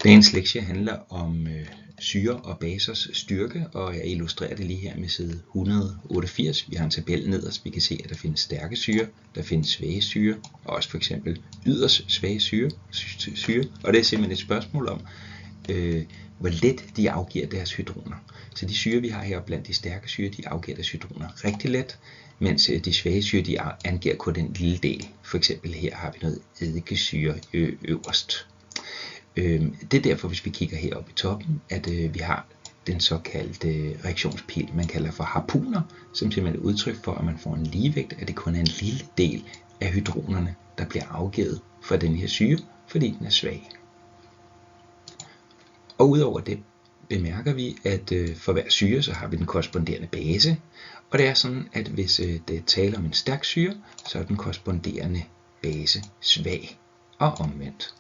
Dagens lektie handler om syre og basers styrke, og jeg illustrerer det lige her med side 188. Vi har en tabel nederst, vi kan se, at der findes stærke syre, der findes svage syre, og også for eksempel yderst svage syre. Og det er simpelthen et spørgsmål om, hvor let de afgiver deres hydroner. Så de syre, vi har her blandt de stærke syre, de afgiver deres hydroner rigtig let, mens de svage syre, de angiver kun en lille del. For eksempel her har vi noget eddikesyre øverst. Det er derfor, hvis vi kigger heroppe i toppen, at vi har den såkaldte reaktionspil, man kalder for harpuner, som simpelthen er udtryk for, at man får en ligevægt, at det kun er en lille del af hydronerne, der bliver afgivet fra den her syre, fordi den er svag. Og udover det bemærker vi, at for hver syre, så har vi den korresponderende base, og det er sådan, at hvis det taler om en stærk syre, så er den korresponderende base svag og omvendt.